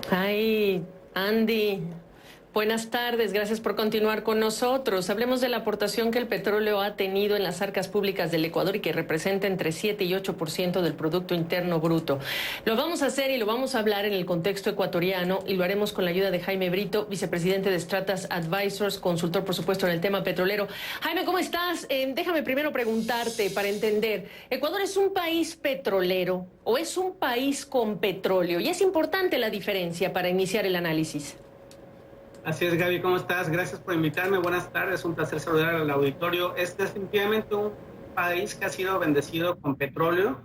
Ay, Andy, buenas tardes, gracias por continuar con nosotros. Hablemos de la aportación que el petróleo ha tenido en las arcas públicas del Ecuador y que representa entre 7 y 8% del Producto Interno Bruto. Lo vamos a hacer y lo vamos a hablar en el contexto ecuatoriano y lo haremos con la ayuda de Jaime Brito, vicepresidente de Stratas Advisors, consultor por supuesto en el tema petrolero. Jaime, ¿cómo estás? Déjame primero preguntarte para entender, ¿Ecuador es un país petrolero o es un país con petróleo? Y es importante la diferencia para iniciar el análisis. Así es, Gaby, ¿cómo estás? Gracias por invitarme. Buenas tardes, un placer saludar al auditorio. Es definitivamente un país que ha sido bendecido con petróleo.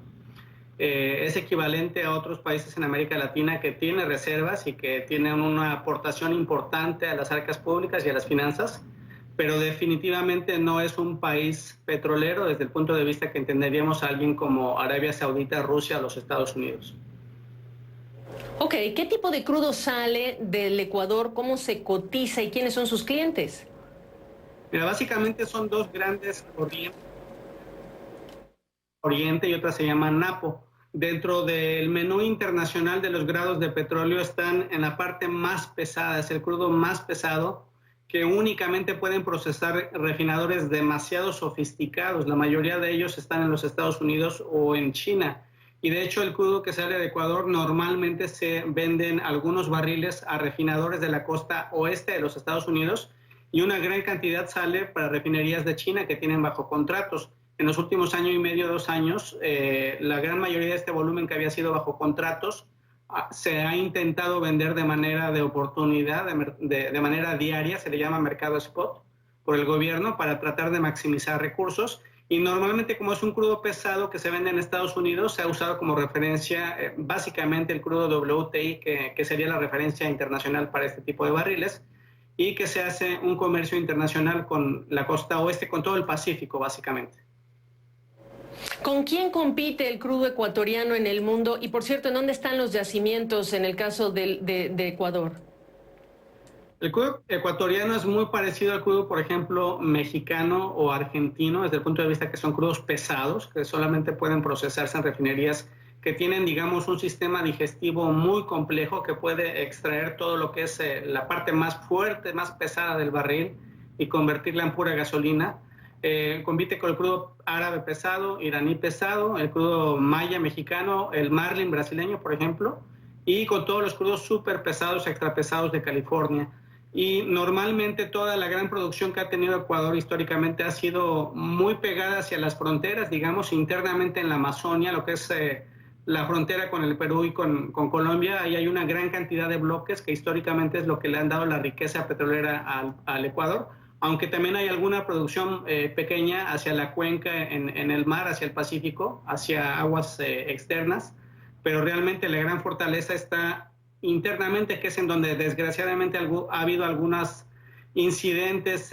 Es equivalente a otros países en América Latina que tiene reservas y que tienen una aportación importante a las arcas públicas y a las finanzas, pero definitivamente no es un país petrolero desde el punto de vista que entenderíamos a alguien como Arabia Saudita, Rusia o los Estados Unidos. Ok, ¿qué tipo de crudo sale del Ecuador? ¿Cómo se cotiza y quiénes son sus clientes? Mira, básicamente son dos grandes corrientes, Oriente y otra se llama NAPO. Dentro del menú internacional de los grados de petróleo están en la parte más pesada, es el crudo más pesado que únicamente pueden procesar refinadores demasiado sofisticados. La mayoría de ellos están en los Estados Unidos o en China. Y de hecho el crudo que sale de Ecuador normalmente se venden algunos barriles a refinadores de la costa oeste de los Estados Unidos y una gran cantidad sale para refinerías de China que tienen bajo contratos. En los últimos año y medio, 2 años, la gran mayoría de este volumen que había sido bajo contratos se ha intentado vender de manera de oportunidad, de manera diaria, se le llama mercado spot, por el gobierno para tratar de maximizar recursos. Y normalmente, como es un crudo pesado que se vende en Estados Unidos, se ha usado como referencia básicamente el crudo WTI, que sería la referencia internacional para este tipo de barriles, y que se hace un comercio internacional con la costa oeste, con todo el Pacífico, básicamente. ¿Con quién compite el crudo ecuatoriano en el mundo? Y por cierto, ¿en dónde están los yacimientos en el caso de Ecuador? El crudo ecuatoriano es muy parecido al crudo, por ejemplo, mexicano o argentino, desde el punto de vista que son crudos pesados, que solamente pueden procesarse en refinerías que tienen, digamos, un sistema digestivo muy complejo que puede extraer todo lo que es la parte más fuerte, más pesada del barril y convertirla en pura gasolina. Compite con el crudo árabe pesado, iraní pesado, el crudo maya mexicano, el marlin brasileño, por ejemplo, y con todos los crudos súper pesados, extra pesados de California. Y normalmente toda la gran producción que ha tenido Ecuador históricamente ha sido muy pegada hacia las fronteras, digamos, internamente en la Amazonia, lo que es la frontera con el Perú y con Colombia. Ahí hay una gran cantidad de bloques que históricamente es lo que le han dado la riqueza petrolera al Ecuador, aunque también hay alguna producción pequeña hacia la cuenca en el mar, hacia el Pacífico, hacia aguas externas, pero realmente la gran fortaleza está internamente, que es en donde desgraciadamente ha habido algunos incidentes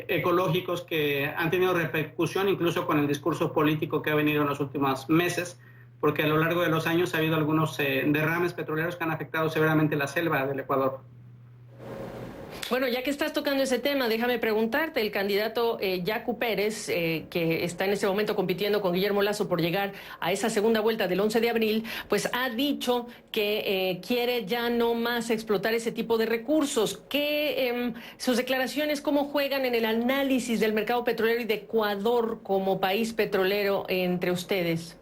ecológicos que han tenido repercusión incluso con el discurso político que ha venido en los últimos meses, porque a lo largo de los años ha habido algunos derrames petroleros que han afectado severamente la selva del Ecuador. Bueno, ya que estás tocando ese tema, déjame preguntarte, el candidato Yacu Pérez, que está en este momento compitiendo con Guillermo Lasso por llegar a esa segunda vuelta del 11 de abril, pues ha dicho que quiere ya no más explotar ese tipo de recursos. Sus declaraciones, ¿cómo juegan en el análisis del mercado petrolero y de Ecuador como país petrolero entre ustedes?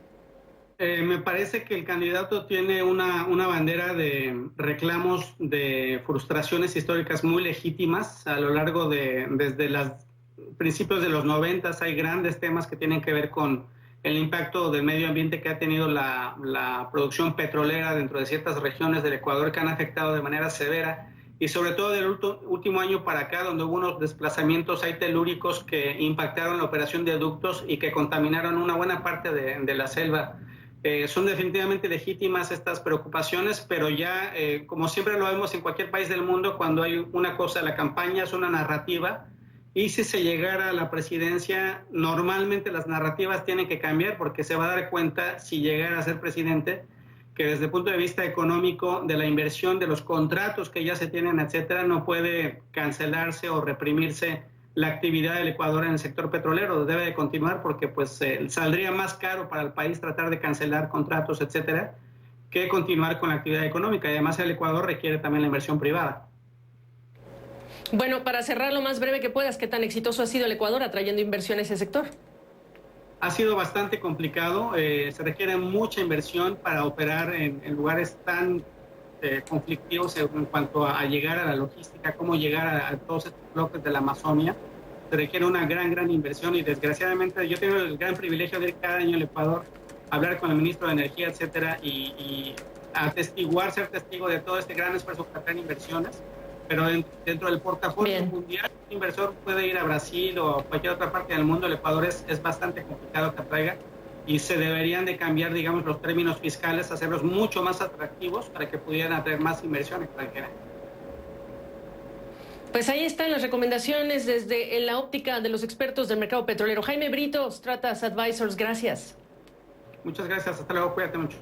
Me parece que el candidato tiene una bandera de reclamos, de frustraciones históricas muy legítimas a lo largo desde los principios de los 90. Hay grandes temas que tienen que ver con el impacto del medio ambiente que ha tenido la producción petrolera dentro de ciertas regiones del Ecuador que han afectado de manera severa, y sobre todo del último año para acá, donde hubo unos desplazamientos telúricos que impactaron la operación de ductos y que contaminaron una buena parte de la selva. Son definitivamente legítimas estas preocupaciones, pero ya, como siempre lo vemos en cualquier país del mundo, cuando hay una cosa, la campaña es una narrativa, y si se llegara a la presidencia, normalmente las narrativas tienen que cambiar, porque se va a dar cuenta, si llegara a ser presidente, que desde el punto de vista económico, de la inversión, de los contratos que ya se tienen, etcétera, no puede cancelarse o reprimirse la actividad del Ecuador en el sector petrolero. Debe de continuar porque pues saldría más caro para el país tratar de cancelar contratos, etcétera, que continuar con la actividad económica. Y además el Ecuador requiere también la inversión privada. Bueno, para cerrar lo más breve que puedas, ¿qué tan exitoso ha sido el Ecuador atrayendo inversión a ese sector? Ha sido bastante complicado, se requiere mucha inversión para operar en lugares tan conflictivos en cuanto a llegar a la logística, cómo llegar a todos estos bloques de la Amazonia. Se requiere una gran inversión y desgraciadamente yo tengo el gran privilegio de ir cada año al Ecuador, hablar con el ministro de Energía, etcétera, y atestiguar, ser testigo de todo este gran esfuerzo para traer inversiones. Pero dentro del portafolio mundial, un inversor puede ir a Brasil o a cualquier otra parte del mundo. El Ecuador es bastante complicado que atraiga y se deberían de cambiar, digamos, los términos fiscales, hacerlos mucho más atractivos para que pudieran atraer más inversión extranjera. Pues ahí están las recomendaciones desde la óptica de los expertos del mercado petrolero. Jaime Brito, Stratas Advisors, gracias. Muchas gracias, hasta luego, cuídate mucho.